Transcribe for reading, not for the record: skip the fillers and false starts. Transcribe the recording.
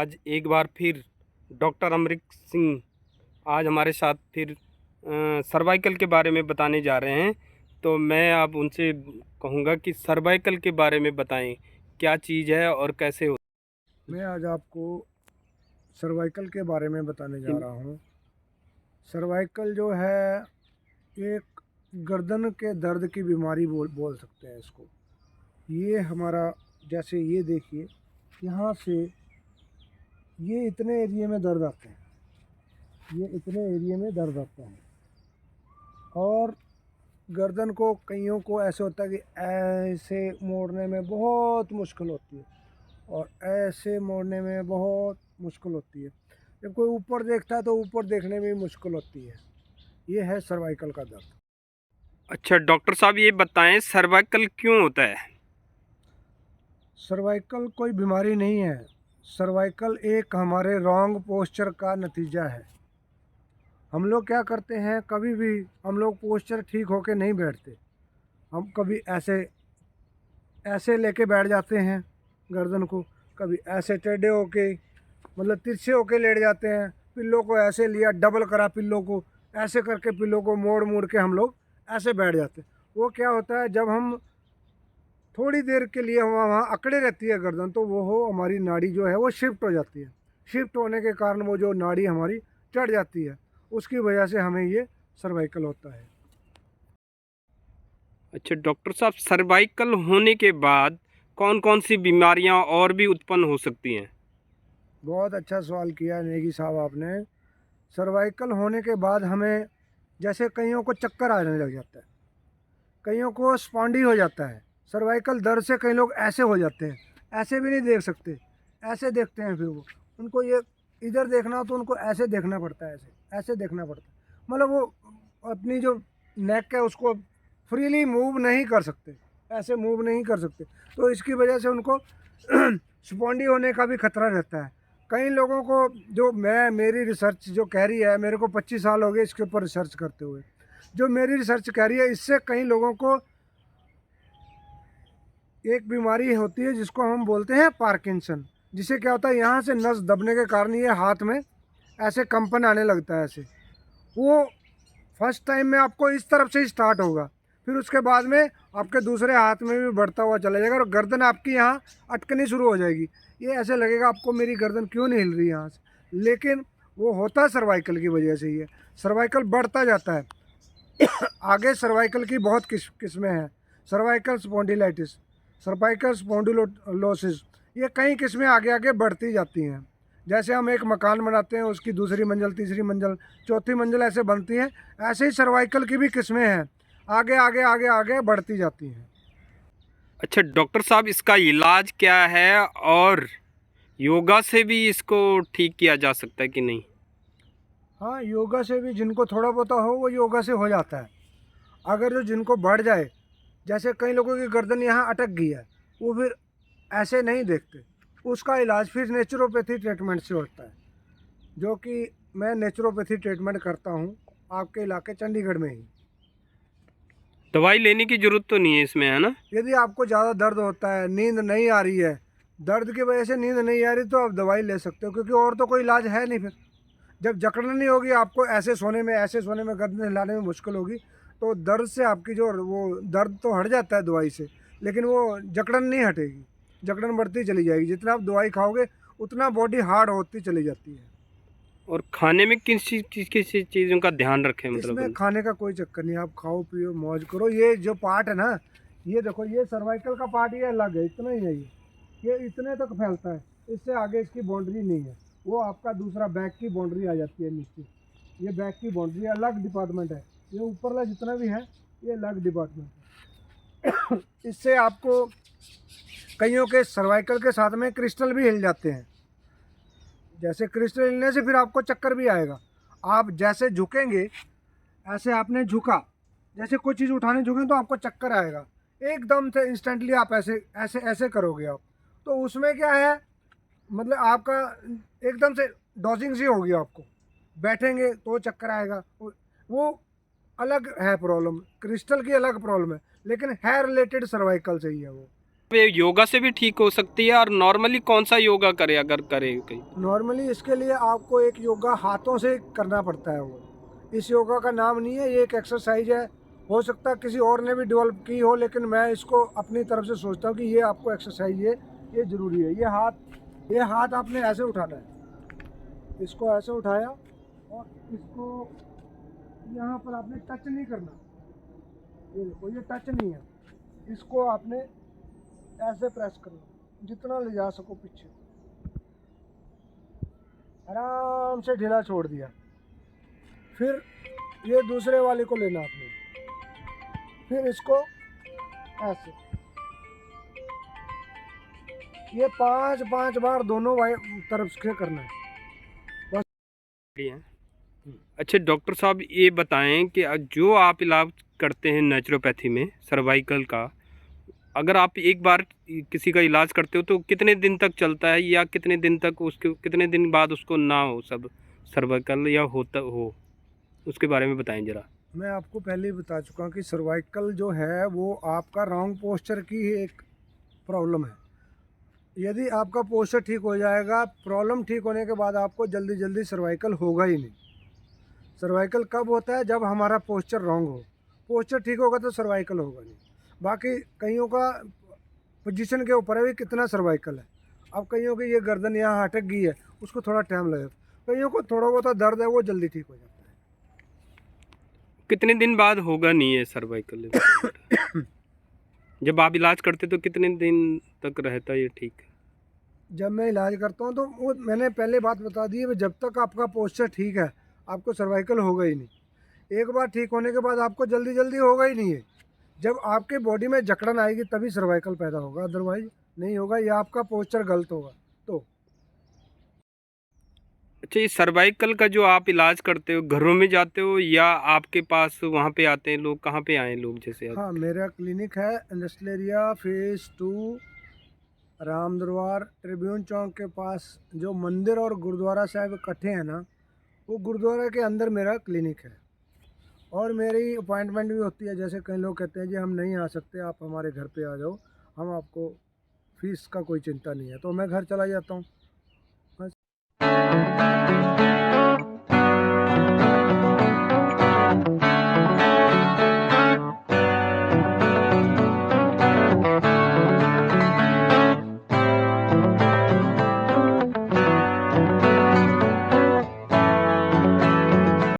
आज एक बार फिर डॉक्टर अमरीक सिंह आज हमारे साथ फिर सर्वाइकल के बारे में बताने जा रहे हैं। तो मैं अब उनसे कहूँगा कि सर्वाइकल के बारे में बताएं, क्या चीज़ है और कैसे हो। मैं आज आपको सर्वाइकल के बारे में बताने जा रहा हूँ। सर्वाइकल जो है एक गर्दन के दर्द की बीमारी बोल सकते हैं इसको। ये हमारा, जैसे ये देखिए, यहाँ से ये इतने एरिया में दर्द आता है, ये इतने एरिया में दर्द आता है। और गर्दन को कईयों को ऐसे होता है कि ऐसे मोड़ने में बहुत मुश्किल होती है और ऐसे मोड़ने में बहुत मुश्किल होती है। जब कोई ऊपर देखता है तो ऊपर देखने में भी मुश्किल होती है। ये है सर्वाइकल का दर्द। अच्छा डॉक्टर साहब, ये बताएं सर्वाइकल क्यों होता है। सर्वाइकल कोई बीमारी नहीं है। सर्वाइकल एक हमारे रॉन्ग पोस्चर का नतीजा है। हम लोग क्या करते हैं, कभी भी हम लोग पोस्चर ठीक होके नहीं बैठते। हम कभी ऐसे ऐसे लेके बैठ जाते हैं गर्दन को, कभी ऐसे टेढ़े होके, मतलब तिरछे होके लेट जाते हैं। पिल्लों को ऐसे लिया, डबल करा पिल्लों को, ऐसे करके पिल्लों को मोड़ मोड़ के हम लोग ऐसे बैठ जाते हैं। वो क्या होता है, जब हम थोड़ी देर के लिए वहाँ अकड़े रहती है गर्दन, तो वो हो हमारी नाड़ी जो है वो शिफ्ट हो जाती है। शिफ्ट होने के कारण वो जो नाड़ी हमारी चढ़ जाती है, उसकी वजह से हमें ये सर्वाइकल होता है। अच्छा डॉक्टर साहब, सर्वाइकल होने के बाद कौन कौन सी बीमारियां और भी उत्पन्न हो सकती हैं। बहुत अच्छा सवाल किया नेगी साहब आपने। सर्वाइकल होने के बाद हमें, जैसे कईयों को चक्कर आने लग जाता है, कईयों को स्पॉन्डी हो जाता है। सर्वाइकल दर्द से कई लोग ऐसे हो जाते हैं, ऐसे भी नहीं देख सकते, ऐसे देखते हैं। फिर वो, उनको ये इधर देखना हो तो उनको ऐसे देखना पड़ता है, ऐसे ऐसे देखना पड़ता है। मतलब वो अपनी जो नेक है उसको फ्रीली मूव नहीं कर सकते, ऐसे मूव नहीं कर सकते। तो इसकी वजह से उनको स्पॉन्डी होने का भी खतरा रहता है। कई लोगों को, जो मेरी रिसर्च जो कह रही है, मेरे को 25 साल हो गए इसके ऊपर रिसर्च करते हुए, जो मेरी रिसर्च कह रही है, इससे कई लोगों को एक बीमारी होती है जिसको हम बोलते हैं पार्किंसन। जिसे क्या होता है, यहाँ से नस दबने के कारण ये हाथ में ऐसे कंपन आने लगता है। ऐसे वो फर्स्ट टाइम में आपको इस तरफ से ही स्टार्ट होगा, फिर उसके बाद में आपके दूसरे हाथ में भी बढ़ता हुआ चला जाएगा और गर्दन आपकी यहाँ अटकनी शुरू हो जाएगी। ये ऐसे लगेगा आपको, मेरी गर्दन क्यों नहीं हिल रही यहाँ से। लेकिन वो होता सर्वाइकल की वजह से ही है। सर्वाइकल बढ़ता जाता है। आगे सर्वाइकल की बहुत किस्में हैं। सर्वाइकल स्पॉन्डिलाइटिस, सर्वाइकल स्पॉन्डिलोसिस, ये कई किस्में आगे आगे बढ़ती जाती हैं। जैसे हम एक मकान बनाते हैं, उसकी दूसरी मंजिल, तीसरी मंजिल, चौथी मंजिल ऐसे बनती हैं, ऐसे ही सर्वाइकल की भी किस्में हैं, आगे आगे आगे आगे बढ़ती जाती हैं। अच्छा डॉक्टर साहब, इसका इलाज क्या है और योगा से भी इसको ठीक किया जा सकता है कि नहीं। हाँ, योगा से भी जिनको थोड़ा बहुत हो वो योगा से हो जाता है। अगर जो जिनको बढ़ जाए, जैसे कई लोगों की गर्दन यहाँ अटक गई है, वो फिर ऐसे नहीं देखते, उसका इलाज फिर नेचुरोपैथी ट्रीटमेंट से होता है, जो कि मैं नेचुरोपैथी ट्रीटमेंट करता हूँ आपके इलाके चंडीगढ़ में ही। दवाई लेने की जरूरत तो नहीं है इसमें, है ना। यदि आपको ज़्यादा दर्द होता है, नींद नहीं आ रही है, दर्द की वजह से नींद नहीं आ रही, तो आप दवाई ले सकते हो, क्योंकि और तो कोई इलाज है नहीं। फिर जब जकड़न नहीं होगी आपको, ऐसे सोने में, ऐसे सोने में, गर्दन हिलाने में मुश्किल होगी, तो दर्द से आपकी जो वो दर्द तो हट जाता है दवाई से, लेकिन वो जकड़न नहीं हटेगी। जकड़न बढ़ती चली जाएगी, जितना आप दवाई खाओगे उतना बॉडी हार्ड होती चली जाती है। और खाने में किस चीज़ों का ध्यान रखें, मतलब इसमें खाने का कोई चक्कर नहीं, आप खाओ पियो मौज करो। ये जो पार्ट है ना, ये देखो, ये सर्वाइकल का पार्ट ये अलग है, इतना ही है। ये इतने तक फैलता है, इससे आगे इसकी बाउंड्री नहीं है। वो आपका दूसरा बैक की बाउंड्री आ जाती है नीचे। ये बैक की बाउंड्री अलग डिपार्टमेंट है। ये ऊपरला जितना भी है ये अलग डिपार्टमेंट है। इससे आपको, कईयों के सर्वाइकल के साथ में क्रिस्टल भी हिल जाते हैं। जैसे क्रिस्टल हिलने से फिर आपको चक्कर भी आएगा। आप जैसे झुकेंगे, ऐसे आपने झुका, जैसे कोई चीज़ उठाने झुकें तो आपको चक्कर आएगा एकदम से, इंस्टेंटली आप ऐसे ऐसे ऐसे करोगे आप, तो उसमें क्या है, मतलब आपका एकदम से डॉजिंग सी होगी आपको। बैठेंगे तो चक्कर आएगा। वो अलग है प्रॉब्लम, क्रिस्टल की अलग प्रॉब्लम है, लेकिन है रिलेटेड सर्वाइकल से ही है वो। ये योगा से भी ठीक हो सकती है, और नॉर्मली कौन सा योगा करे अगर करे कहीं? नॉर्मली इसके लिए आपको एक योगा हाथों से करना पड़ता है। वो इस योगा का नाम नहीं है, ये एक एक्सरसाइज है। हो सकता है किसी और ने भी डेवलप की हो, लेकिन मैं इसको अपनी तरफ से सोचता हूँ कि ये आपको एक्सरसाइज है, ये ज़रूरी है। ये हाथ आपने ऐसे उठाना है, इसको ऐसे उठाया और इसको यहाँ पर आपने टच नहीं करना। ये देखो, ये टच नहीं है, इसको आपने ऐसे प्रेस करना, जितना ले जा सको पीछे, आराम से ढीला छोड़ दिया। फिर ये दूसरे वाले को लेना आपने, फिर इसको ऐसे, ये 5 बार दोनों तरफ से करना है बस। बढ़िया। अच्छा डॉक्टर साहब, ये बताएं कि जो आप इलाज करते हैं नेचुरोपैथी में सर्वाइकल का, अगर आप एक बार किसी का इलाज करते हो तो कितने दिन तक चलता है, या कितने दिन तक उसके, कितने दिन बाद उसको ना हो सब सर्वाइकल या होता हो, उसके बारे में बताएं ज़रा। मैं आपको पहले ही बता चुका हूँ कि सर्वाइकल जो है वो आपका रॉन्ग पोस्चर की एक प्रॉब्लम है। यदि आपका पोस्चर ठीक हो जाएगा, प्रॉब्लम ठीक होने के बाद आपको जल्दी जल्दी सर्वाइकल होगा ही नहीं। सर्वाइकल कब होता है? जब हमारा पोस्चर रॉन्ग हो। पोस्चर ठीक होगा तो सर्वाइकल होगा नहीं। बाकी कईयों का पोजीशन के ऊपर है भी कितना सर्वाइकल है। अब कईयों की ये गर्दन यहाँ अटक गई है, उसको थोड़ा टाइम लगेगा। कईयों को थोड़ा बहुत दर्द है, वो जल्दी ठीक हो जाता है। कितने दिन बाद होगा नहीं है सर्वाइकल? जब आप इलाज करते तो कितने दिन तक रहता है ये ठीक? जब मैं इलाज करता हूँ तो वो मैंने पहले बात बता दी है, जब तक आपका पोस्चर ठीक है आपको सर्वाइकल होगा ही नहीं। एक बार ठीक होने के बाद आपको जल्दी जल्दी होगा ही नहीं है। जब आपके बॉडी में जकड़न आएगी तभी सर्वाइकल पैदा होगा, अदरवाइज नहीं होगा, या आपका पोस्चर गलत होगा तो। अच्छा, ये सर्वाइकल का जो आप इलाज करते हो, घरों में जाते हो या आपके पास वहाँ पे आते हैं लोग? कहाँ पे आए लोग जैसे हाँ, मेरा क्लिनिक है इंडस्ट्रियल एरिया फेज़ 2, राम दरबार ट्रिब्यून चौक के पास। जो मंदिर और गुरुद्वारा साहब इकट्ठे हैं ना, वो गुरुद्वारा के अंदर मेरा क्लिनिक है। और मेरी अपॉइंटमेंट भी होती है। जैसे कई लोग कहते हैं जी हम नहीं आ सकते, आप हमारे घर पे आ जाओ, हम आपको फीस का कोई चिंता नहीं है, तो मैं घर चला जाता हूँ।